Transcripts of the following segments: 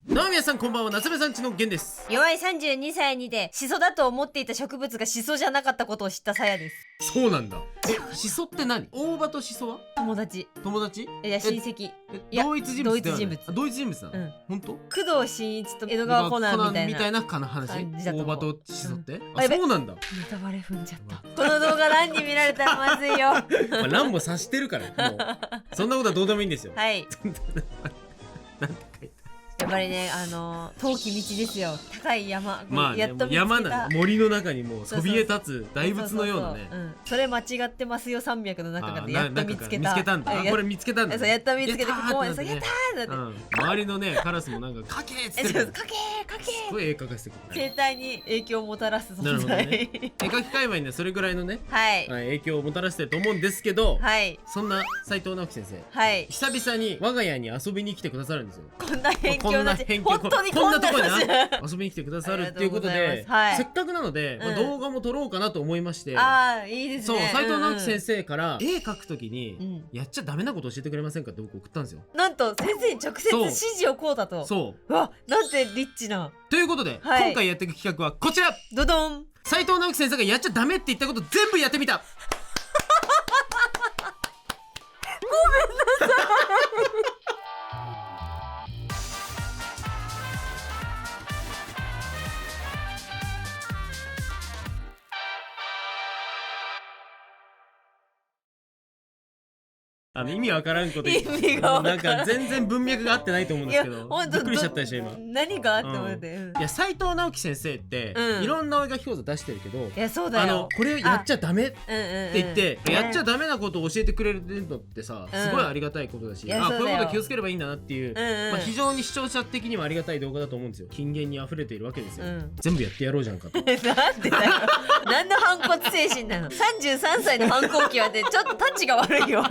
どうも皆さんこんばんは、夏目さんちのゲンです。弱い32歳にでシソだと思っていた植物がシソじゃなかったことを知ったさやです。そうなんだ。シソって何？大葉とシソは友達。友達？いや親戚。同一人物ではない。同一人物。同一人物なの？本当？工藤新一と江戸川コナンみたいな話。大葉とシソって？あ、そうなんだ。ネタバレ踏んじゃった。この動画欄に見られたらまずいよ。欄も察してるからもうそんなことはどうでもいいんですよ。はい。なんて書いてやっぱりね、遠き道ですよ。高い山。まあね、やっと見つけた山な森の中にもうそびえ立つ大仏のようなね。それ間違ってますよ山脈の中からやっと見つけた。見つけたんだ。これ見つけたんだ。そうやっと見つけてここやったーって。周りのねカラスもなんかかけーっつって。かけー。すごい絵描かせてくる。生態に影響をもたらす存在。なるほどね。絵描き界隈にはそれぐらいのね、影響をもたらしてると思うんですけど、そんな斉藤直樹先生、久々に我が家に遊びに来てくださるんですよ。こんな偏見なこんなところに遊びに来てくださるっていうことで、せっかくなので動画も撮ろうかなと思いまして。ああ、いいですね。そう、斉藤直樹先生から絵描くときにやっちゃダメなこと教えてくれませんかって僕送ったんですよ。なんと先生に直接指示をこうだと。そう。うわ、なんてリッチな。ということで今回やっていく企画はこちら。ドドン。斉藤直樹先生がやっちゃダメって言ったこと全部やってみた。ごめんなさい。意味わからんこと言って、意味がなんか全然文脈が合ってないと思うんですけど、びっくりしちゃったでしょ今。何があって思って。いや、斉藤直樹先生っていろんなお絵描き講座出してるけど、いやそうだよ、これやっちゃダメって言ってやっちゃダメなことを教えてくれるのってさ、すごいありがたいことだし、あ、こういうこと気をつければいいんだなっていう、非常に視聴者的にもありがたい動画だと思うんですよ。金言に溢れているわけですよ。全部やってやろうじゃんかと。なんでだよ。何の反骨精神なの。33歳の反抗期はね、ちょっとタッチが悪いよ。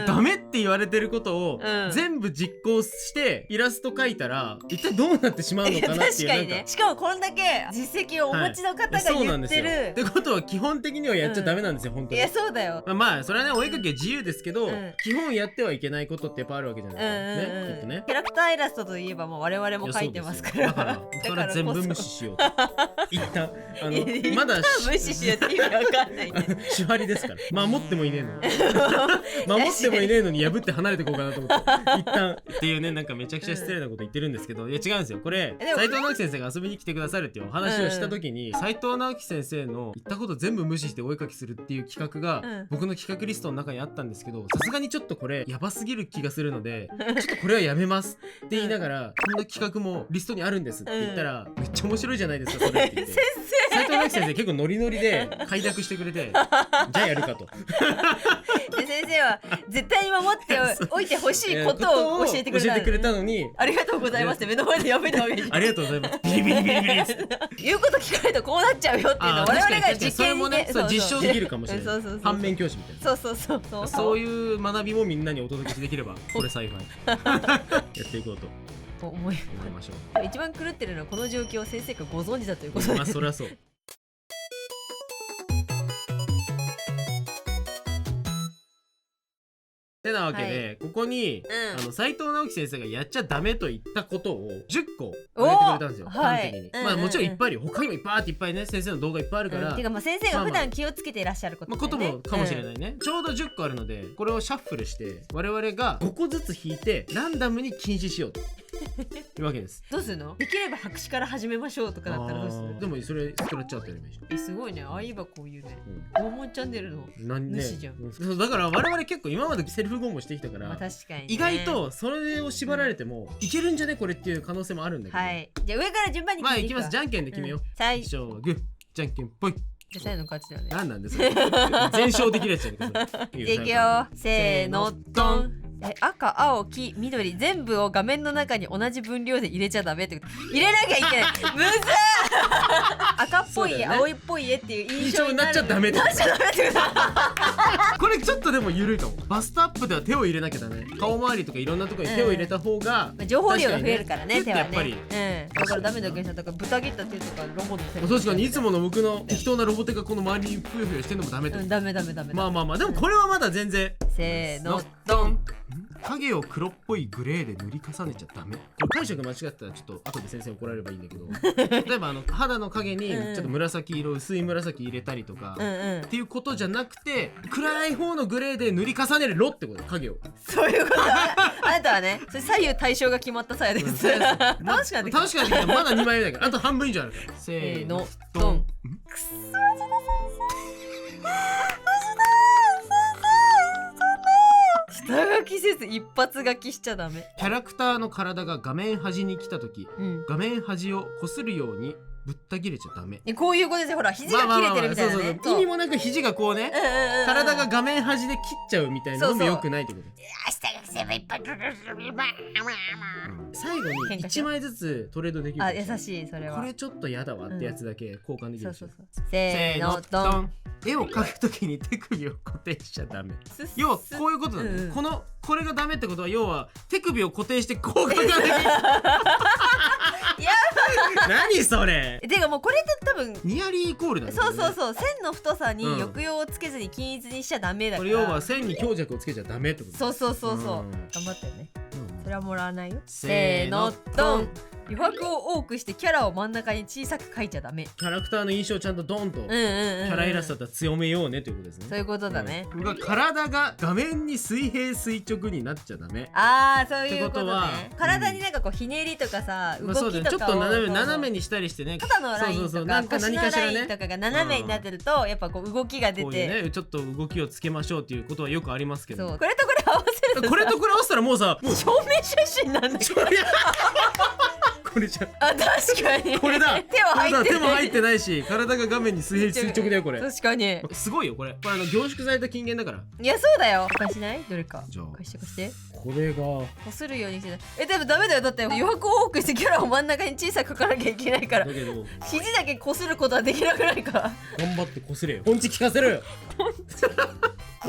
ダメって言われてることを全部実行してイラスト描いたら一体どうなってしまうのかなっていう。確かにね。しかもこんだけ実績をお持ちの方が言ってるってことは基本的にはやっちゃダメなんですよ、本当に。いやそうだよ。まあそれはね、お絵描きは自由ですけど、基本やってはいけないことってやっぱあるわけじゃないですかね、きっとね。キャラクターイラストといえばもう我々も描いてますから。だから全部無視しようと。一旦まだ無視しようって意味わかんないね。手張りですから。守ってもいねえの。守ってもいねえのに破って離れてこうかなと思って一旦っていうね、なんかめちゃくちゃ失礼なこと言ってるんですけど、いや違うんですよ。これ斉藤直樹先生が遊びに来てくださるっていうお話をした時に、斉藤直樹先生の言ったこと全部無視してお絵描きするっていう企画が僕の企画リストの中にあったんですけど、さすがにちょっとこれヤバすぎる気がするのでちょっとこれはやめますって言いながら、こんな企画もリストにあるんですって言ったら、めっちゃ面白いじゃないですかそれって言って斉藤直樹先生結構ノリノリで快諾してくれて、じゃあやるかと。で先生は絶対に守っておいてほしいことを教えてくれたのに、ありがとうございますって目の前でやめたわけじゃん。ありがとうございます。ビリビリビリビリって言うこと聞かないとこうなっちゃうよっていうのを我々が実験にね、実証できるかもしれない。反面教師みたいな。そういう学びもみんなにお届けできればこれ幸い。やっていこうと思いましょう。一番狂ってるのはこの状況を先生がご存知だということで。まあそりゃそう。てなわけで、ここに斉藤直樹先生がやっちゃダメと言ったことを10個挙げてくれたんですよ、端的に。まあもちろんいっぱいあるよ、他にもいっぱいね、先生の動画いっぱいあるから。てかまあ先生が普段気をつけていらっしゃることもかもしれないね。ちょうど10個あるので、これをシャッフルして我々が5個ずつ引いてランダムに禁止しようというわけです。どうするの？できれば白紙から始めましょうとかだったらどうする？でもそれスクラッチアウトやればいいじゃん。すごいね。ああ言えばこういうね、拷問チャンネルの主じゃん。だから我々結構今までセルフ拷問してきたから、確かに意外とそれを縛られてもいけるんじゃねこれっていう可能性もあるんだけど。はい。じゃあ上から順番にまあいきます。じゃんけんで決めよう。最初はグー、じゃんけんぽい。じゃあ最後の勝ちだよね。なんです全勝できるやつじゃんか。いくよ。せーのドン。赤、青、黄、緑全部を画面の中に同じ分量で入れちゃダメってこと。入れなきゃいけない。むずー。赤っぽい絵、青いっぽい絵っていう印象になっちゃダメってこと。これちょっとでも緩いかも。バストアップでは手を入れなきゃダメ。顔周りとかいろんなところに手を入れた方が情報量が増えるからね、手はね。やっぱりだからダメだけど、豚切った手とかロボの手。確かにいつもの僕の適当なロボテがこの周りにふよふよしてんのもダメってこと。ダメ。まあでもこれはまだ全然せーのドン。影を黒っぽいグレーで塗り重ねちゃダメ。これ解釈間違ってたらちょっと後で先生怒られればいいんだけど例えば肌の影にちょっと紫色、薄い紫入れたりとか、っていうことじゃなくて暗い方のグレーで塗り重ねるろってこと、影を。そういうことあなたはね、それ左右対称が決まったさやです。楽しかった楽しかったまだ2枚目だからあと半分以上あるから。せーのドン。くそ下書きせず一発書きしちゃダメ。キャラクターの体が画面端に来た時、画面端を擦るようにぶった切れちゃダメ。こういうことですよ。ほら肘が切れてるみたいなね。意味もなく肘がこうね、体が画面端で切っちゃうみたいなのも良くないってこと。最後に1枚ずつトレードできる。あ、優しい。それはこれちょっとやだわってやつだけ交換できる。せーのドン。絵を描くときに手首を固定しちゃダメ。要はこういうことだね。これがダメってことは、要は手首を固定してこう描かなきゃ何それ。てかもうこれって多分ニアリーイコールだね。そう線の太さに抑揚をつけずに均一にしちゃダメだから。これ要は線に強弱をつけちゃダメってこと。そう頑張ってね。それはもらわないよ。せーのドン。余白を多くしてキャラを真ん中に小さく描いちゃダメ。キャラクターの印象をちゃんとドンとキャライラストだったら強めようねということですね。そういうことだね。体が画面に水平垂直になっちゃダメ。ああ、そういうことね。体になんかこうひねりとかさ、動きとかをちょっと斜めにしたりしてね、肩のラインとか腰のラインとかが斜めになってるとやっぱこう動きが出て、ちょっと動きをつけましょうっていうことはよくありますけど、これとこれ合わせるとこれとこれ合わせたらもうさ、正面写真なんだけどこれじゃあ、確かにこれだ。手も入ってないし、体が画面に垂直だよこれ。確かにすごいよこれ。これ凝縮された金言だから。いや、そうだよ。貸しない？どれかじゃあ貸してこれがこするようにしてでもダメだよ。だって余白を多くしてキャラを真ん中に小さく描かなきゃいけないから、だけど肘だけこすることはできなくないか。頑張ってこすれよ。ポンチ聞かせろよ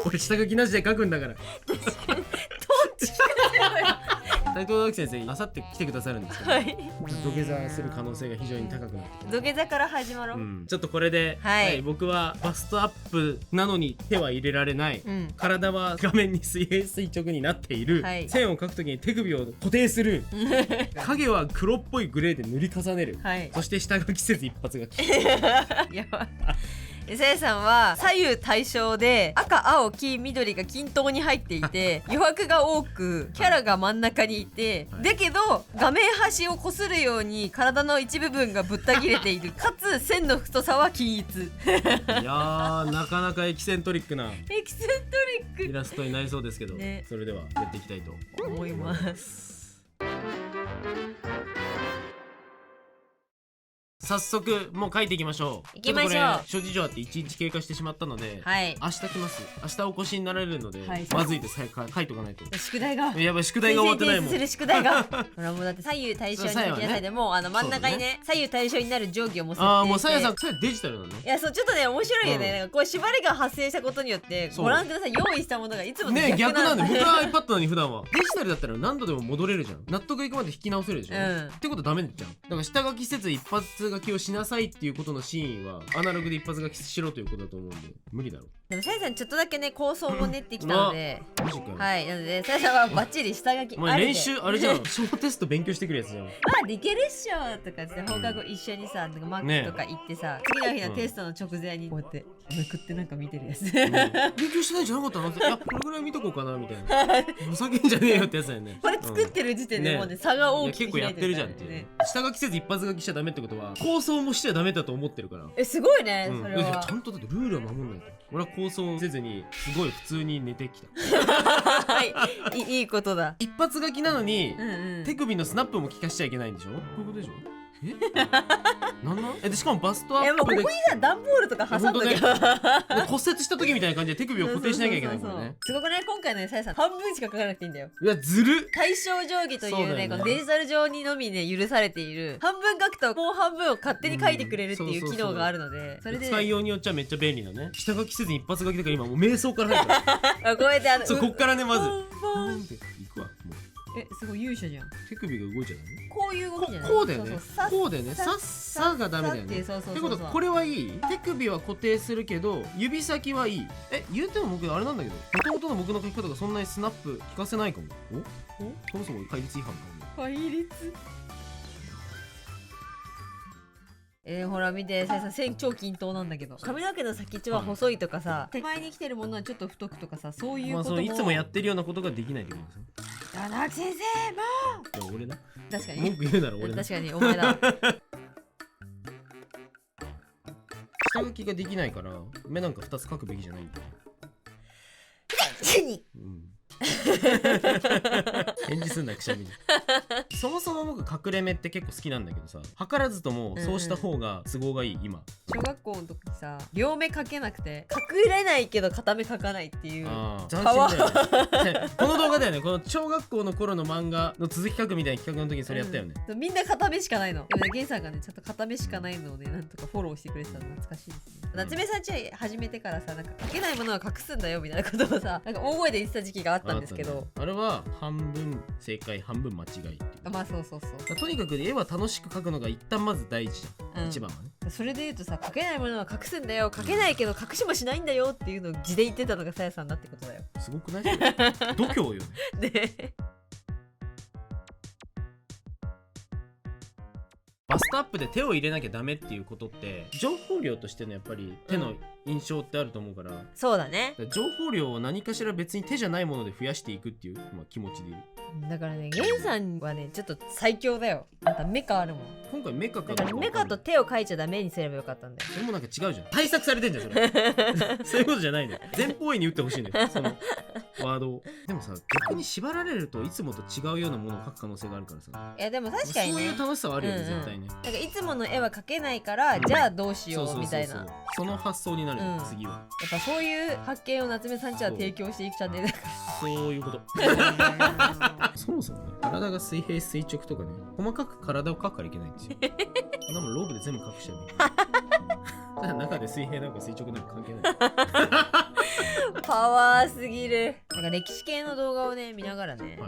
俺下書きなしで書くんだからトンチ聞かせろよ斉藤直樹先生、あさって来てくださるんですけど、土下座する可能性が非常に高くなってきて、土下座から始まろう。ちょっとこれで、僕はバストアップなのに手は入れられない、体は画面に水平垂直になっている、線を描くときに手首を固定する影は黒っぽいグレーで塗り重ねる、そして下書きせず一発がきやばい。さやさんは左右対称で赤青黄緑が均等に入っていて余白が多くキャラが真ん中にいて、だけど画面端をこするように体の一部分がぶった切れているかつ線の太さは均一いやー、なかなかエキセントリックなエキセントリックイラストになりそうですけど、それではやっていきたいと思います。早速もう書いていきましょう。行きましょう。ちょっとこれ諸事情あって1日経過してしまったので、明日来ます。明日お越しになられるので、まずいです。書いとかないと。宿題がやばい、宿題が終わってないもん。する宿題がほらもうだって左右対称に書きなさいでも真ん中にね左右対称になる定規をもう設定して。ああ、もうさやさんデジタルなの？いや、そうちょっとね面白いよね。なんかこう縛りが発生したことによってご覧ください。用意したものがいつもね逆なんで、僕は iPad なのに普段はデジタルだったら何度でも戻れるじゃん。納得いくまで引き直せるでしょ。ってことダメじゃん。だから下書きせず一発書きをしなさいっていうことのシーンはアナログで一発書きしろということだと思うんで無理だろ。でもさやさんちょっとだけね構想も練ってきたので、マジかよ。はいなのでさやさんはバッチリ下書きあるで練習あれじゃん小テスト勉強してくるやつじゃん。まあできるっしょとかって放課後一緒にさマックとか行ってさ、次の日のテストの直前にこうやってめくってなんか見てるやつ、勉強してないんじゃなかったのって、いやこれぐらい見とこうかなみたいなふざけんじゃねえよってやつだよね。これ作ってる時点でもうね差が大きく結構やってるじゃんっていう。下書きせず一発書きしちゃダメってことは構想もしちゃダメだと思ってるから。すごいねそれは。ちゃんとだってルールは守んないと。俺は構想せずにすごい普通に寝てきたはいいいことだ。一発書きなのに手首のスナップも効かしちゃいけないんでしょ。こういうことでしょ。なんでしかもバストアップでもうここにさ段ボールとか挟んだけど、骨折した時みたいな感じで手首を固定しなきゃいけないからね。すごくない？今回のさやさん半分しか書かなくていいんだよ。いやずるっ。対称定規というねこのデジタル上にのみね許されている半分書くともう半分を勝手に書いてくれるっていう機能があるので、それで使いようによっちゃめっちゃ便利だね。下書きせずに一発書きだから今もう瞑想から入るからこうやってそうこっからねまずいくわ。もうすごい勇者じゃん。手首が動いちゃダメ。こういう動きじゃない？こうだよね。こうだよね。さがダメだよね。ってことこれはいい。手首は固定するけど指先はいい。言うても僕あれなんだけど、もともとの僕の書き方がそんなにスナップ聞かせないかも。そもそも戒律違反かも。戒律。ほら見て、さやさん線超均等なんだけど、髪の毛の先っちょは細いとかさ、手前に来てるものはちょっと太くとかさ、そういうことも、いつもやってるようなことができないってことですよ。七木先生も。いや俺な。確かに文句言うなら俺な。確かにお前だ。下書きができないから目なんか2つ描くべきじゃないんだよ。返事すんなくしゃみに。そもそも僕隠れ目って結構好きなんだけどさ、図らずともそうした方が都合がいい。今小学校の時さ、両目描けなくて隠れないけど片目描かないっていう。斬新だよね。この動画だよね。この小学校の頃の漫画の続き書くみたいな企画の時にそれやったよね。みんな片目しかないの。でもね、ゲンさんがねちゃんと片目しかないのをねなんとかフォローしてくれてたの懐かしいですね。夏目さんち始めてからさ、なんか描けないものは隠すんだよみたいなことをさ、なんか大声で言ってた時期があったんですけど、あれは半分正解半分間違いっていう。まあそうそうそう。とにかく絵は楽しく描くのが一旦まず第一じゃん、一番はね。それで言うとさ、描けないものは隠すんだよ、描けないけど隠しもしないんだよっていうのを字で言ってたのがさやさんだってことだよ。すごくない？度胸よね。ね。バストアップで手を入れなきゃダメっていうことって情報量としてのやっぱり手の印象ってあると思うから、そうだね。情報量を何かしら別に手じゃないもので増やしていくっていう、気持ちでいる。だからね、ゲンさんはねちょっと最強だよ。あんたメカあるもん。今回メカかだからメカと手を描いちゃダメにすればよかったんだよ。それもなんか違うじゃん。対策されてんじゃんそれ。そういうことじゃないんだよ。全方位に打ってほしいんだよそのワードを。でもさ、逆に縛られるといつもと違うようなものを描く可能性があるからさ。いやでも確かにね、そういう楽しさはあるよね、絶対ね。なんかいつもの絵は描けないから、じゃあどうしようみたいな。その発想になるよ、次は。やっぱそういう発見を夏目さんちは提供していくチャンネルだから。そういうこと。そもそもね、体が水平垂直とかね、細かく体を描くからいけないんですよ。そんなもんローブで全部隠しちゃう。中で水平なんか垂直なんか関係ない。パワーすぎる。なんか歴史系の動画をね見ながらね、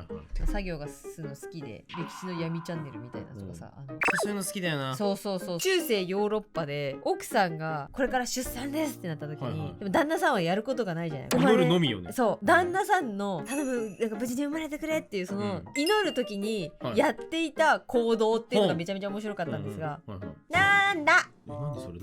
作業がするの好きで、歴史の闇チャンネルみたいなとかさ、そういうの好きだよな。そうそうそう。中世ヨーロッパで奥さんがこれから出産ですってなった時に、でも旦那さんはやることがないじゃない。祈るのみよね。そう旦那さんの頼む、なんか無事に生まれてくれっていうその、祈る時にやっていた行動っていうのがめちゃめちゃ面白かったんですが、なんだ何それ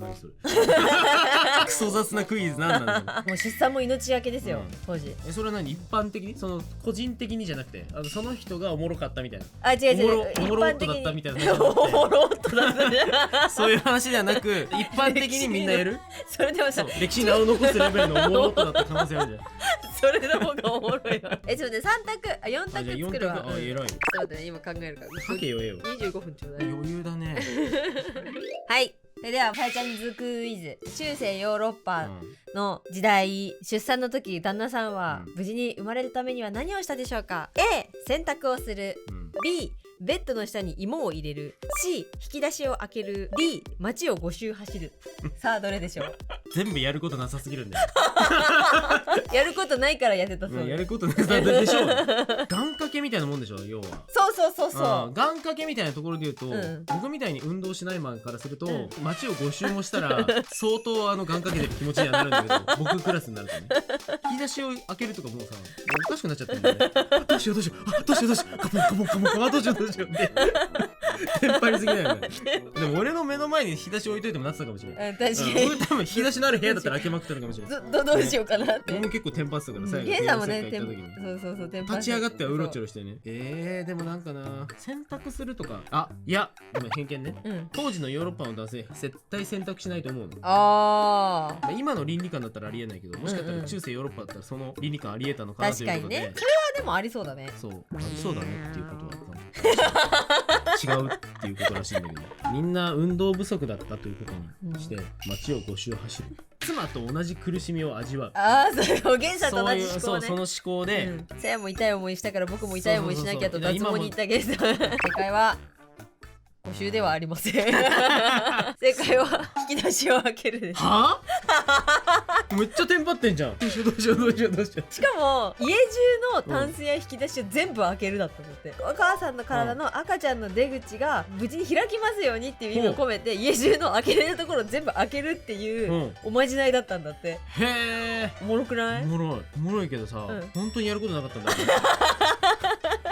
クソ雑なクイズなんだろう。もう出産も命がけですよ、当時。それは何、一般的にその個人的にじゃなくて、その人がおもろかったみたいな。あ、違う違う、おもろっとだったみたいな。おもろっとだったそういう話ではなく、一般的にみんなやる。それでもさ、歴史に名を残すレベルのおもろっとだった可能性あるじゃん。それの方がおもろいわ。ちょっとね、3択、4択作るわ。偉いよ。ちょっと待ってね、今考えるから。かけよえよ。25分ちょうだい。余裕だね。はい。それではファイちゃんズクイズ。中世ヨーロッパの時代、出産の時旦那さんは無事に生まれるためには何をしたでしょうか。 A 洗濯をする、B ベッドの下に芋を入れる、 C 引き出しを開ける、 D 街を5周走る。さあどれでしょう。全部やることなさすぎるんだよ。やることないからやってたそう。やることなさでしょ。願掛けみたいなもんでしょ、要は。そうそうそうそう。願掛けみたいなところで言うと、僕みたいに運動しないマンからすると、街を5周もしたら相当願掛けてる気持ちにはなるんだけど、僕クラスになるとね、引き出しを開けるとかもうさ、おかしくなっちゃってるんだよね。どうしようどうしよう、どうしようどうしよう、カモンカモンカモン、どうしようどうしようって。テンパりすぎだよね。でも俺の目の前に引き出し置いといてもなってたかもしれない。確かに。僕多分引き出しのある部屋だったら開けまくってるかもしれない。どうしようかなって。僕も結構テンパってたから、最後ゲンさんもね、そうテンパ立ち上がってはうろちょろしてね。でもなんかな、洗濯するとか、いやでも偏見ね、当時のヨーロッパの男性絶対洗濯しないと思うの。今の倫理観だったらありえないけど、もしかしたら中世ヨーロッパだったらその倫理観ありえたのかなということで。確かにね、それはでもありそうだね。そうだねっていうことは違うっていうことらしいんだけど、みんな運動不足だったということにして街を5周走る。妻と同じ苦しみを味わう。そう、ゲンさんと同じ思考ね。その思考で、さやも痛い思いしたから僕も痛い思いしなきゃと脱毛に行ったゲンさん。正解は5周ではありません。正解は引き出しを開けるです。めっちゃテンパってんじゃん。どうしよう。しかも家中のタンスや引き出しを全部開けるだったんだって、お母さんの体の赤ちゃんの出口が無事に開きますようにっていう意味を込めて、家中の開けれるところを全部開けるっていうおまじないだったんだって。へえ。おもろくない？おもろいけどさ、本当にやることなかったんだよね。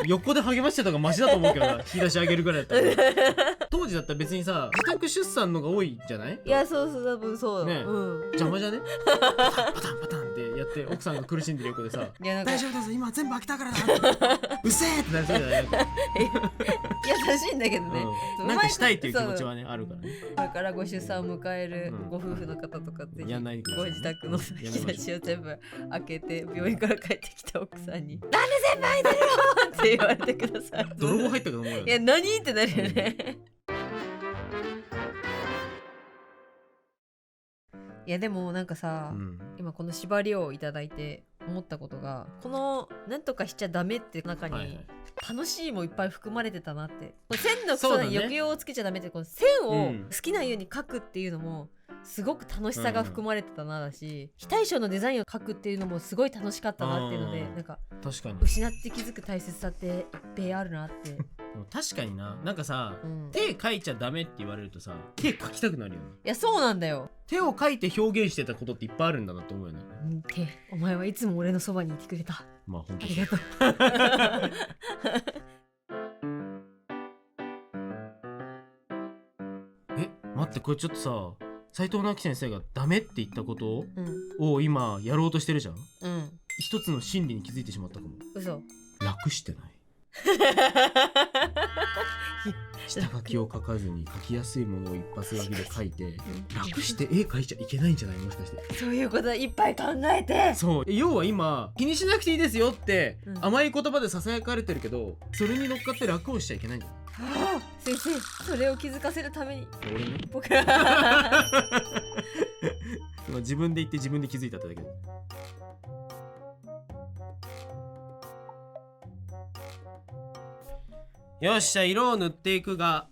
横で励ましてた方がマシだと思うけどな、引き出し上げるぐらいだったら。当時だったら別にさ、自宅出産のが多いじゃない？いや、そう多分そうね、邪魔じゃね？パタンってやって奥さんが苦しんでる横でさ、大丈夫だぞ今全部開けたからなうっせーってなりそうじゃない？優しいんだけどね、なんかしたいっていう気持ちはねあるからね。これからご出産を迎えるご夫婦の方とかってご自宅の引き出しを全部開けて病院から帰ってきた奥さんに「なんで全部開いてるの?」って言われてください。泥棒入ったかと思うよ。いや何ってなるよね。いやでもなんかさ、今この縛りをいただいて思ったことが、このなんとかしちゃダメって中に楽しいもいっぱい含まれてたなって。線の太さに抑揚をつけちゃダメって、この線を好きなように描くっていうのもすごく楽しさが含まれてたなだし、非対称のデザインを描くっていうのもすごい楽しかったなっていうので、なんか確かに失って気づく大切さっていっぺいあるなって。確かになんかさ、手描いちゃダメって言われるとさ、手描きたくなるよね。いやそうなんだよ。手を描いて表現してたことっていっぱいあるんだなって思うよね。手、お前はいつも俺のそばにいてくれた。まあ本当にありがとう。待って、これちょっとさ、斉藤直樹先生がダメって言ったことを今やろうとしてるじゃん。一つの真理に気づいてしまったかも。嘘。楽してない。下書きを書かずに書きやすいものを一発書きで書いて、楽して絵描いちゃいけないんじゃない？もしかして。そういうこといっぱい考えて。そう、要は今気にしなくていいですよって甘い言葉でささやかれてるけど、それに乗っかって楽をしちゃいけないんじゃない？先生、それを気づかせるために俺ね、僕自分で言って自分で気づいたってだけで。よっしゃ、色を塗っていくが、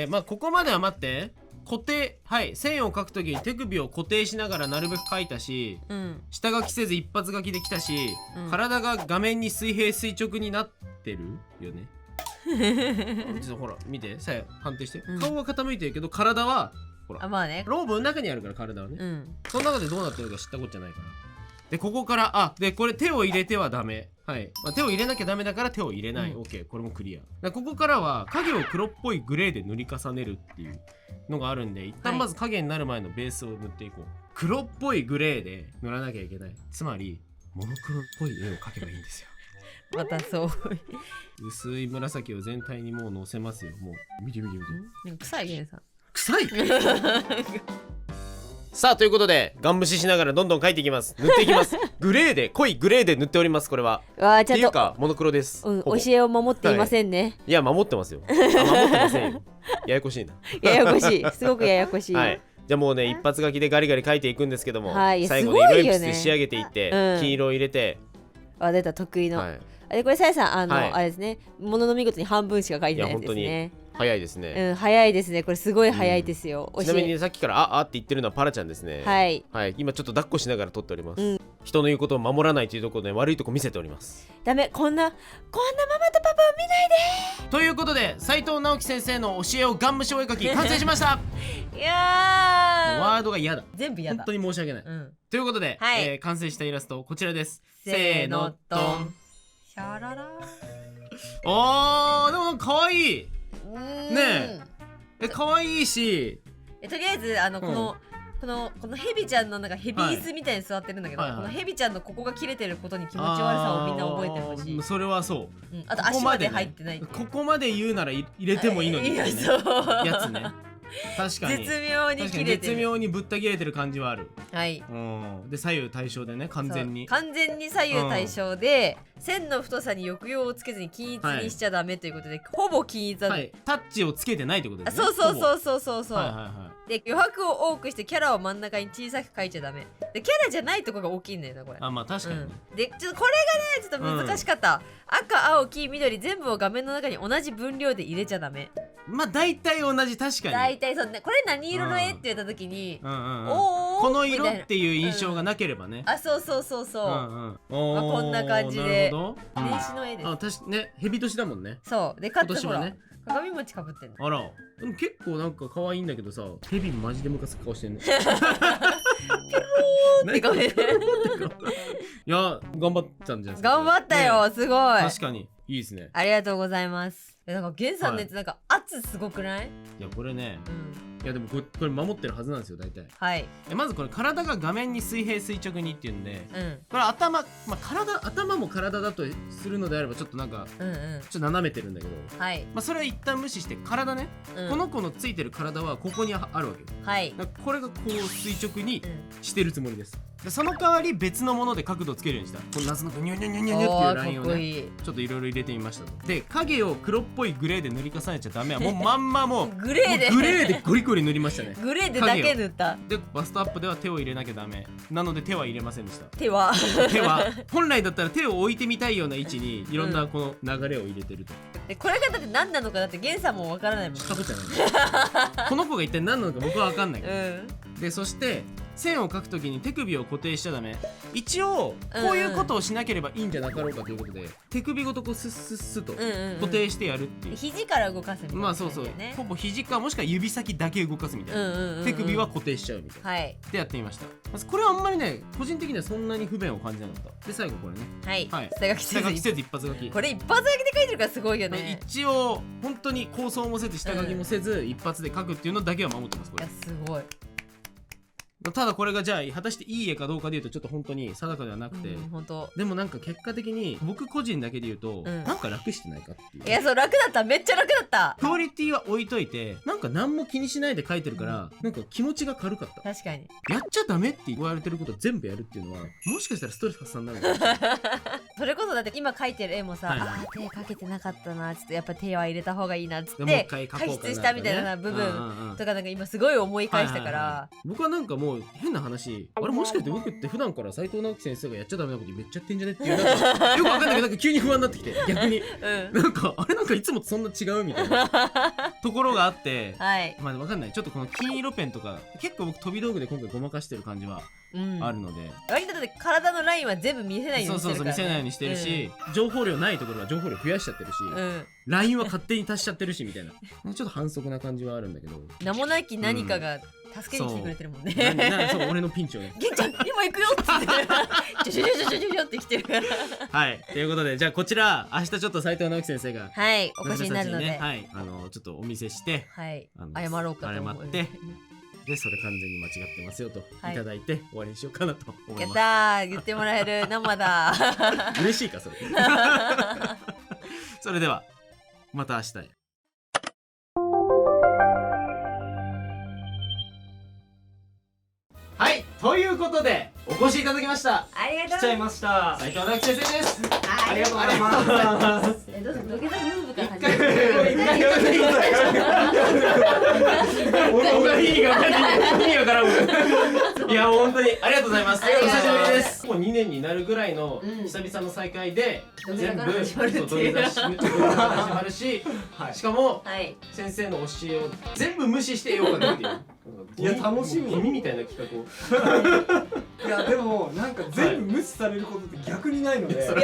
まあここまでは待って、固定、はい、線を描くときに手首を固定しながらなるべく描いたし、下書きせず一発書きできたし、体が画面に水平垂直になってるよね。ちょっとほら見て、さや判定して、顔は傾いてるけど体はほら、まあね、ローブの中にあるから体はね、その中でどうなってるか知ったことじゃないから。でここからでこれ手を入れてはダメ、はい、手を入れなきゃダメだから手を入れない、OK、これもクリア。ここからは影を黒っぽいグレーで塗り重ねるっていうのがあるんで、一旦まず影になる前のベースを塗っていこう。黒っぽいグレーで塗らなきゃいけない。つまりモノクロっぽい絵を描けばいいんですよ。またそう薄い紫を全体にもうのせますよ。もう見て。臭いゲンさん、臭いさあということでガン無視しながらどんどん描いていきます。塗っていきます。グレーで、濃いグレーで塗っております。これはっていうかモノクロです。教えを守っていませんね。いや守ってますよ。守ってませんよ。ややこしいな。ややこしい、すごくややこしい。はい、じゃあもうね、一発書きでガリガリ描いていくんですけども、最後に色鉛筆で仕上げていって、金色を入れて、出た得意の、これさやさんあれですね、ものの見事に半分しか書いてないやつですね。早いですね。早いですね。これすごい早いですよ。ちなみにさっきからって言ってるのはパラちゃんですね。はい。今ちょっと抱っこしながら撮っております。人の言うことを守らないというところで悪いとこ見せております。ダメ、こんなママとパパを見ないで。ということで斉藤直樹先生の教えをガン無視お絵描き完成しました。いやー、ワードが嫌だ。全部嫌だ。本当に申し訳ない。ということで、完成したイラストこちらです。せーのドン。シャララ。でもなんか可愛い。ねえ、可愛いし、とりあえずこのヘビちゃんのなんかヘビ椅子みたいに座ってるんだけど、このヘビちゃんのここが切れてることに気持ち悪さをみんな覚えてほしい。それはそう。あと足まで入ってない。ここまで言うなら入れてもいいのにみたいなやつね。確かに絶妙に切れてる。絶妙にぶった切れてる感じはある。はい。で左右対称でね、完全に左右対称で、線の太さに抑揚をつけずに均一にしちゃダメということで、ほぼ均一だ。タッチをつけてないってことですね。そうで、余白を多くしてキャラを真ん中に小さく描いちゃダメで、キャラじゃないとこが大きいんだよなこれ。まあ確かに。でちょっとこれがねちょっと難しかった。赤青黄緑全部を画面の中に同じ分量で入れちゃダメ。まあ大体同じ。確かに大体そうね。これ何色の絵って言った時に、おこの色みたいなっていう印象がなければね。あ、そうそうそうそう、まあこんな感じでなるほど。年始の絵です。あ、確かね、蛇年だもんね。そうで、かつほら、今年はね。鏡餅かぶってんの。あら、でも結構なんか可愛いんだけどさ、蛇マジでムカつく顔してんね。ピローって顔でいや、頑張ったんじゃないですか。頑張ったよ、すごい。確かにいいですね。ありがとうございます。なんかゲンさんのやつなんか圧すごくない？いや、これね、うん。いやでもこれ守ってるはずなんですよ、大体。はい。まずこれ体が画面に水平垂直にっていうんで、うんこれ頭、まあ頭も体だとするのであればちょっとなんかうんうん。ちょっと斜めてるんだけど、はい。まあそれは一旦無視して体ね、うん、この子のついてる体はここにあるわけよ。はい。だからこれがこう垂直にうん。してるつもりです。でその代わり別のもので角度をつけるようにした。この謎のニョニョニョニョニョっていうラインをね、かっこいい。ちょっといろいろ入れてみましたと。で影を黒っぽいグレーで塗り重ねちゃダメはもうまんまもうグレーでもうグレーでゴリゴリ塗りましたね。グレーでだけ塗った。でバストアップでは手を入れなきゃダメなので手は入れませんでした。手は手は本来だったら手を置いてみたいような位置にいろんなこの流れを入れてると。でこれがだって何なのかだってゲンさんもわからないもん。かぶっちゃないこの子が一体何なのか僕は分かんないけど、うん。でそして線を描くときに手首を固定しちゃダメ。一応こういうことをしなければいいんじゃなかろうかということで、手首ごとこうスッスッスッと固定してやるっていう、肘から動かすみたいな、まあそうそう、ほぼ肘かもしくは指先だけ動かすみたいな、手首は固定しちゃうみたいな、はいでやってみました。まずこれはあんまりね個人的にはそんなに不便を感じなかった。で最後これね、はい、はい、下書きせず季節一発書き。これ一発書きで書いてるからすごいよね。一応本当に構想もせず下書きもせず、一発で書くっていうのだけは守ってますこれ。いやすごい。ただこれがじゃあ果たしていい絵かどうかでいうとちょっと本当に定かではなくて、本当。でもなんか結果的に僕個人だけで言うと、うんなんか楽してないかっていう。いやそう楽だった、めっちゃ楽だった。クオリティは置いといてなんか何も気にしないで描いてるから、なんか気持ちが軽かった。確かに。やっちゃダメって言われてること全部やるっていうのはもしかしたらストレス発散になるのかもしれないそれこそだって今描いてる絵もさ、はいはいあー手かけてなかったな、ちょっとやっぱ手は入れた方がいいなっつっでもう一て回描こうかな退出したみたいな部分とかなんか今すごい思い返したから、はいはいはい、僕はなんかもう変な話、あれもしかして僕って普段から斉藤直樹先生がやっちゃダメなことめっちゃやってんじゃねっていうなんかよくわかんないけどなんか急に不安になってきて逆になんかあれなんかいつもとそんな違うみたいなところがあってはい、まあわかんない。ちょっとこの金色ペンとか結構僕飛び道具で今回ごまかしてる感じはあるので、割とだって体のラインは全部見せないようにしてるから、ね、そう見せないようにしてるし、情報量ないところは情報量増やしちゃってるし、ラインは勝手に足しちゃってるしみたいなちょっと反則な感じはあるんだけど、名もなき何かが助けに来てくれてるもんね。そう俺のピンチをねゲンちゃん今行くよっつってジョジョジョジョジョジョって来てるからはいということでじゃあこちら明日ちょっと斉藤直樹先生がはいお越しになるので、ね、はいちょっとお見せしてはい謝ろうかと思う。謝ってでそれ完全に間違ってますよと、いただいて終わりにしようかなと思います。やったー、言ってもらえる生だ嬉しいかそれそれではまた明日へ。はいということでお越しいただきました。ありがとう。来ちゃいました斉藤直樹先生です。ありがとうございますどうぞ土下座ムーブから始一める。意味が絡むいや本当にありがとうございます。おありがとうございます久しぶりです。もう2年になるぐらいの久々の再会で、全部土下座始まるし、しかもはい先生の教えを全部無視して絵を描くっていう。いや楽しみゴミみたいな企画を。いやでもなんか全部無視されることって逆にないので、それ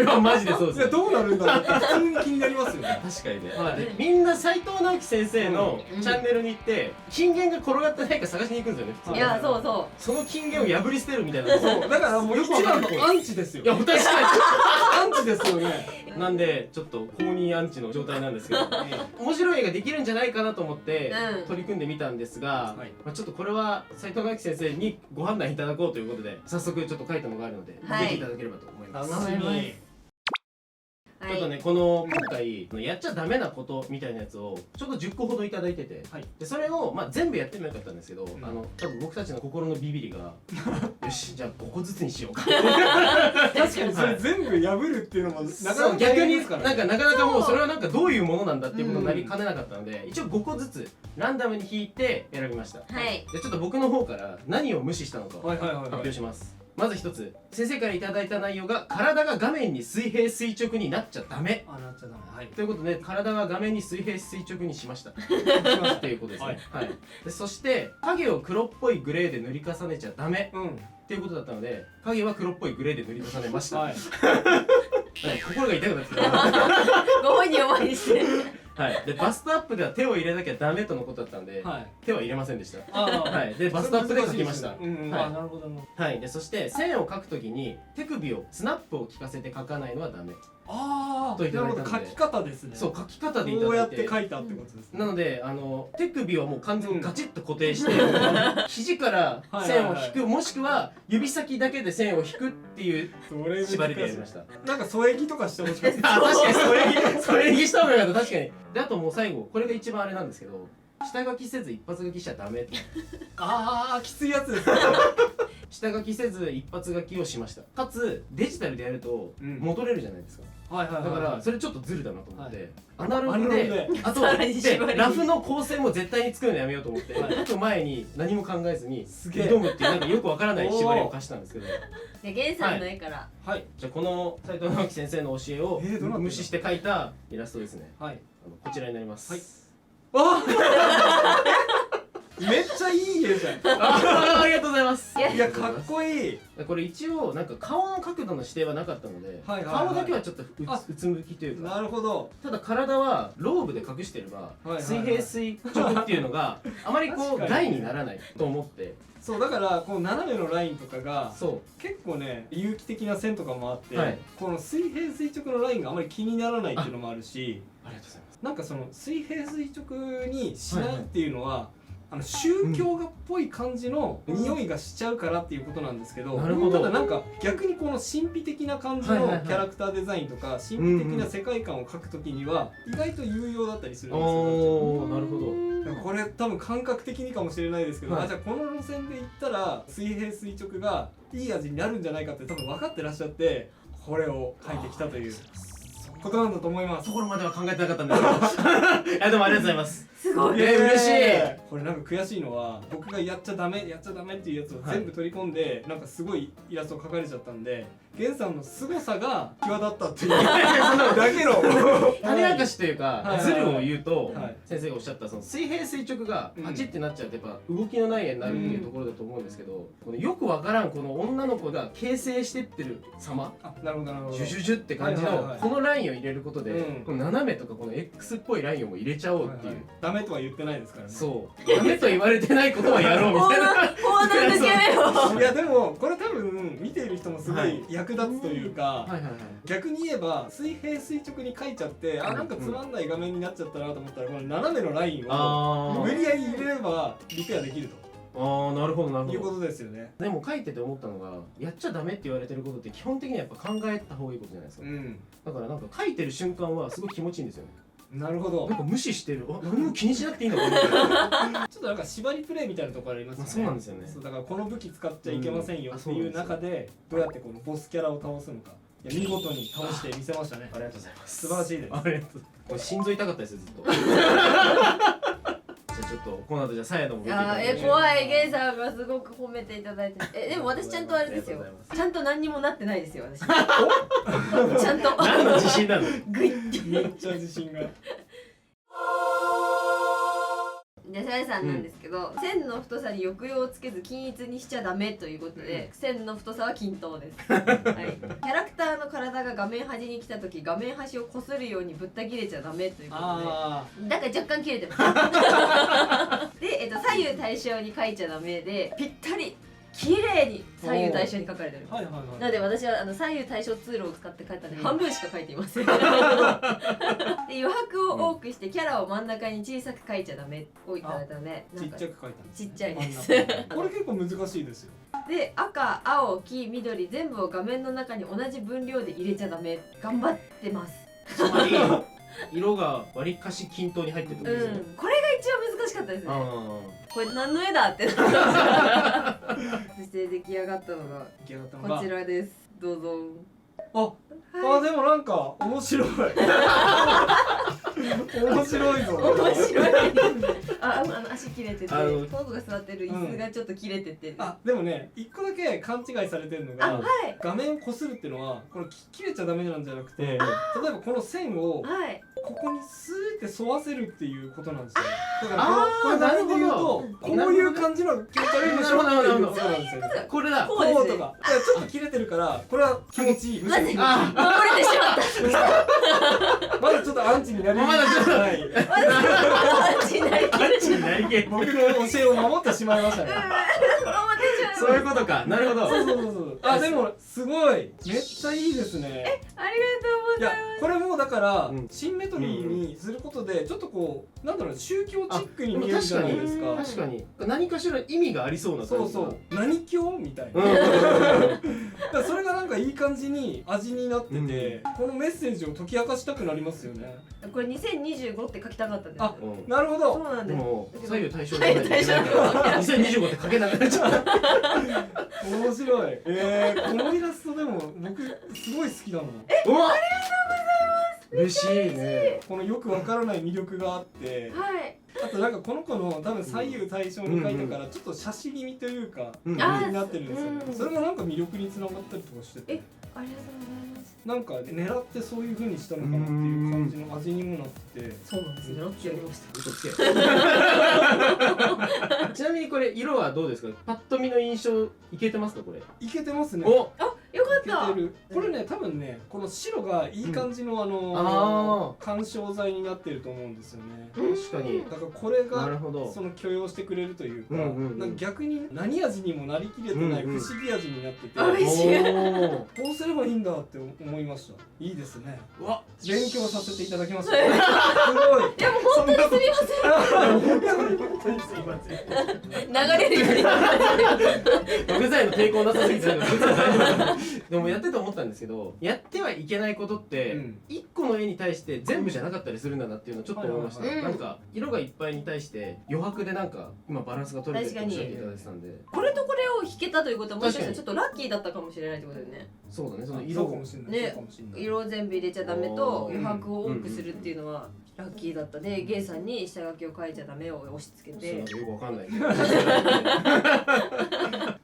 はマジでそうですいやどうなるんだろうって普通に気になりますよね。確かにね、みんな斉藤直樹先生のチャンネルに行って金言が転がってないか探しに行くんですよね普通。いやそうそその金言を破り捨てるみたいな。そうだからもう一番のアンチですよ。いや確かアンチですよね。になんでちょっと公認アンチの状態なんですけど面白い絵ができるんじゃないかなと思って取り組んでみたんですが、まあちょっとこれは斉藤直樹先生にご判断いただこうということで早速ちょっと書いたのがあるので見ていただければと思います。楽しみ。ちょっとね、この今回やっちゃダメなことみたいなやつをちょっと10個ほどいただいてて、でそれをまあ全部やってもよかったんですけど、多分僕たちの心のビビりがよしじゃあ5個ずつにしようか確かにそれ全部破るっていうのもなかなか逆にですからなんかなかなかもうそれはなんかどういうものなんだっていうことになりかねなかったので、一応5個ずつランダムに引いて選びました。はい。じゃあちょっと僕の方から何を無視したのかをはいはいはいはい発表します。まず一つ、先生からいただいた内容が体が画面に水平垂直になっちゃダメあ、なっちゃダメ。はい。ということで、体が画面に水平垂直にしましたっていうことですね。はい。でそして影を黒っぽいグレーで塗り重ねちゃダメうん。っていうことだったので、影は黒っぽいグレーで塗り重ねました。はい。心が痛くなってきた。ご本人を前にしてはい。でバストアップでは手を入れなきゃダメとのことだったんで、はい。手は入れませんでした。ああ。はい。でバストアップで描きました。うん。はいあ、なるほどな。はい。でそして線を描くときに手首をスナップを効かせて描かないのはダメ。ああ。といたなだいたのでるほど、書き方ですね。そう、描き方でいたこうやだいて。って書いたってことですね。なので手首はもう完全にガチッと固定して、肘から線を引く、もしくは指先だけで線を引くっていうそれ縛りでやりました。なんか添え木とかしてほしかった。あ、確かにそれにした方がよかった。確かに。であともう最後、これが一番あれなんですけど、下書きせず一発書きしちゃダメって。ああ、きついやつですね。下書きせず一発書きをしました。かつデジタルでやると戻れるじゃないですか。はいはいはい。だからそれちょっとズルだなと思って、はいアナログアナログでであとさらに縛りでラフの構成も絶対に作るのやめようと思って、はい書く前に何も考えずにすげえ挑むっていうなんかよくわからない縛りを課したんですけど、でゲンさんの絵からはい。じゃあこの斉藤直樹先生の教えをどうなってんの無視して描いたイラストですね。はい。こちらになります。はいあめっちゃいい絵じゃん。ありがとうございます。いやいや、かっこいい。これ一応なんか顔の角度の指定はなかったので、はいはいはい顔だけはちょっとあうつむきというか、なるほど。ただ体はローブで隠してれば、はいはい水平垂直っていうのがあまりこう確かに害にならないと思って、そうだからこの斜めのラインとかがそ結構ね有機的な線とかもあって、はいこの水平垂直のラインがあまり気にならないっていうのもあるし、う。ありがとうございます。なんかその水平垂直にしないっていうのは、宗教画っぽい感じの匂いがしちゃうからっていうことなんですけど、なるほどただなんか逆にこの神秘的な感じのはいはいはいキャラクターデザインとか神秘的な世界観を描くときには意外と有用だったりするんですよ。おー、なるほど。だからこれ多分感覚的にかもしれないですけど、はいあじゃあこの路線で行ったら水平垂直がいい味になるんじゃないかって多分分かってらっしゃってこれを書いてきたということなんだと思います。そこまでは考えてなかったんですけど、いやでもありがとうございます。すごい嬉しい。これなんか悔しいのは僕がやっちゃダメっていうやつを全部取り込んで、なんかすごいイラスト描かれちゃったんで源さんの凄さが際立ったっていうそのだけの種明かしというか、はいズルを言うと、はい先生がおっしゃったその水平垂直がパチってなっちゃうとやっぱ動きのない絵になるっていうところだと思うんですけど、このよくわからんこの女の子が形成してってる様、あなるほどなるほどジュジュジュって感じはいはいはいのこのラインを入れることで、うんこの斜めとかこの X っぽいラインをも入れちゃおうっていう、ダメとは言ってないですからね。そうダメと言われてないことはやろうみたいなコーナー抜け目をいやでもこれ多分見ている人もすごはいい役立つというか、はいはいはい。逆に言えば水平垂直に書いちゃってあなんかつまんない画面になっちゃったなと思ったらこの斜めのラインをあ無理やり入れればリペアできるあ、なるほどなるほど。ということですよね。でも書いてて思ったのがやっちゃダメって言われてることって基本的にはやっぱ考えた方がいいことじゃないですか。うんだからなんか書いてる瞬間はすごい気持ちいいんですよね。なるほどなんか無視してる、あ、何も気にしなくていいんだこれみたいな。ちょっとなんか縛りプレイみたいなところありますよね。そうなんですよねそうだからこの武器使っちゃいけませんよっていううんあそうなんですよ中でどうやってこのボスキャラを倒すのか、いや見事に倒してみせましたね。ありがとうございます。素晴らしいです。ありがとう。これ心臓痛かったですよずっと。じゃあちょっとこの後じゃあさやのも見ていただいて。怖いゲンさんがすごく褒めていただいてでも私ちゃんとあれですよありがとうございますちゃんと何にもなってないですよ私ちゃんと何の自信なの？グイッめっちゃ自信が。でさやさんなんですけど、線の太さに抑揚をつけず均一にしちゃダメということで、線の太さは均等です、はい、キャラクターの体が画面端に来た時画面端をこするようにぶった切れちゃダメということあでだから若干切れてますで、左右対称に書いちゃダメでぴったり綺麗に左右対称に書かれてるあはいはいはい。なので私は左右対称ツールを使って書いたので、うん半分しか書いていませんで余白を多くしてキャラを真ん中に小さく書いちゃダメをいただいたのでちっちゃく書いたんですちっちゃいです真ん中これ結構難しいですよ。で赤青黄緑全部を画面の中に同じ分量で入れちゃダメ頑張ってますつまり色がわりかし均等に入ってるってことですよね。これが一番難しかったですねあこれ何の絵だってなってましたそして出来上がったのが出来上がったのがこちらですどうぞあでもなんか面白い面白いぞ。面白い。足切れてて、この子が座ってる椅子がちょっと切れてて。あ、でもね、一個だけ勘違いされてるのが、画面をこするっていうのは、これ切れちゃダメなんじゃなくて、例えばこの線をここにスーって沿わせるっていうことなんですよ。だからこれ画面で言うと、こういう感じの気持ち悪いでしょっていうことなんですよ。これだ。こうとか。いや、ちょっと切れてるから、これは気持ちいい。マジで守れてしまった。まだちょっとアンチになりきれてない。アンチになりきれて僕の教えを守ってしまいましたね。そういうことか。なるほど。そう。あ、でもすごい。めっちゃいいですね。ありがとうございます。これもだからシンメトリーにすることでちょっとこうなんだろう宗教チックに見えるじゃないですか。確かに何かしら意味がありそうな感じ。そう何教みたいな。だからそれがなんかいい感じに味になってて、このメッセージを解き明かしたくなりますよね。これ2025って書きたかったんです。あ、なるほど。そうなんです。もう左右対称じゃないといけないから2025って書けなくなっちゃう。面白い。このイラストでも僕すごい好きだもん。うわ、嬉しいね。このよくわからない魅力があって、あとなんかこの子の多分左右対称に書いたからちょっと写真気味というかになってるんですよね。それもなんか魅力につながったりとかしてて、ありがとうございます。なんか狙ってそういう風にしたのかなっていう感じの味にもなってて。そうなんです。狙ってやりました。嘘つけ。ちなみにこれ色はどうですか？パッと見の印象いけてますかこれ？いけてますね。お、あ、よかった。これね、多分ね、この白がいい感じの緩衝材になってると思うんですよね。確かに。だからこれがその許容してくれるというか、なんか逆に何味にもなりきれてない不思議味になってて、こうすればいいんだって思いました。いいですね。うわ、勉強させていただきました。すごい。いやもう本当にすみません。すいません。流れるように。具材の抵抗なさすぎて大丈夫。でもやってて思ったんですけど、やってはいけないことって一個の絵に対して全部じゃなかったりするんだなっていうのをちょっと思いました。なんか色がいっぱいに対して余白でなんか今バランスが取れてるっておっしゃっていただいてたんで、これとこれを弾けたということはもしかしたらちょっとラッキーだったかもしれないってことだよね。そうだね、その色かもしれない。ね、色を全部入れちゃダメと余白を多くするっていうのはラッキーだったで、ゲイさんに下書きを書いちゃダメを押し付けて。よくわかんないけど。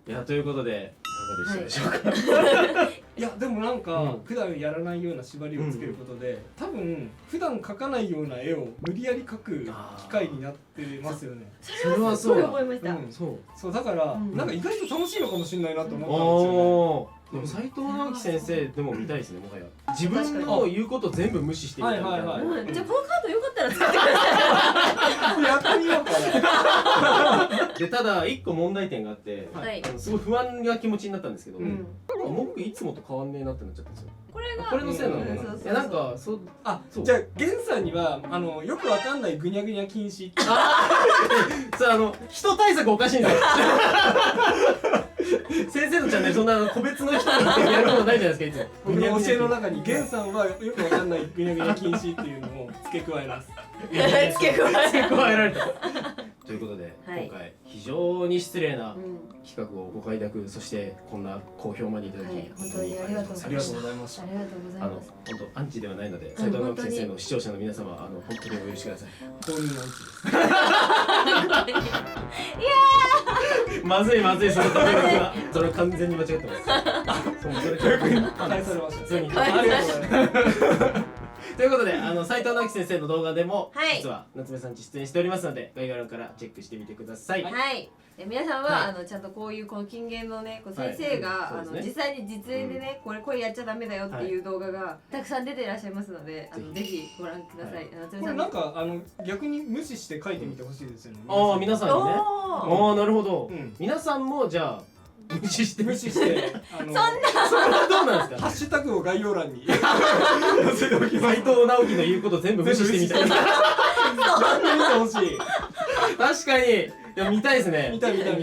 いや、ということでいかがでしたでしょうか。いやでもなんか普段やらないような縛りをつけることで、多分普段描かないような絵を無理やり描く機会になってますよね。それはそう思いました。そうだからなんか意外と楽しいのかもしれないなと思ったんですよね。でも斉藤直樹先生でも見たいですね、もはや。自分の言うこと全部無視してみたいな。じゃあこのカードよかったら使ってください。やってみようかな。で、ただ一個問題点があって、すごい不安な気持ちになったんですけど、文句いつもと変わんねえなってなっちゃったんですよ。これのせいなのかな。いや、なんかそう、じゃあ源さんにはよくわかんないぐにゃぐにゃ禁止。そう人対策おかしいんだよ。先生のチャンネルそんな個別の人にやることないじゃないですか。いつも僕の教えの中に源さんはよくわかんないぐにゃぐにゃ禁止っていうのを付け加えます。付け加えられた。ということで、今回非常に失礼な企画をご快諾、そしてこんな好評までいただき、本当にありがとうございます。ありがとうございます。本当アンチではないので、斉藤直樹先生の視聴者の皆様、本当にお許しください。公認のアンチです。まずいまずい、そのタイミングはそれは完全に間違ってます。それ逆に返されました。普通に。ありがとうございます。ということで、斉藤直樹先生の動画でも実は夏目さんち出演しておりますので、概要欄からチェックしてみてください。はい。皆さんはちゃんとこういうこの金言のね、先生が実際に実演でね、これやっちゃダメだよっていう動画がたくさん出ていらっしゃいますので、ぜひご覧ください。これなんか逆に無視して書いてみてほしいですよね。ああ、皆さんにね。ああ、なるほど。皆さんもじゃあ無視してそんなそれはどうなんですか。ハッシュタグを概要欄に載せておきます。斉藤直樹の言うこと全部無視してみたい。見てほしい。確かに。いや、見たいですね。見たい。確か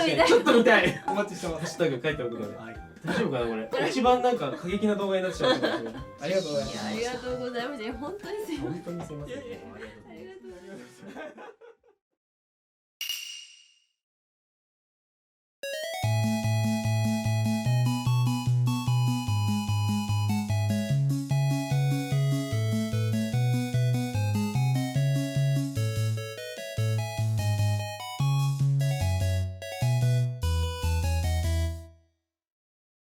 にちょっと見たい。お待ちしてます。ハッシュタグ書いておくので。大丈夫かなこれ。一番なんか過激な動画になっちゃう。ありがとうございます。ありがとうございます。本当にすいません。本当にすいません。ありがとうございます。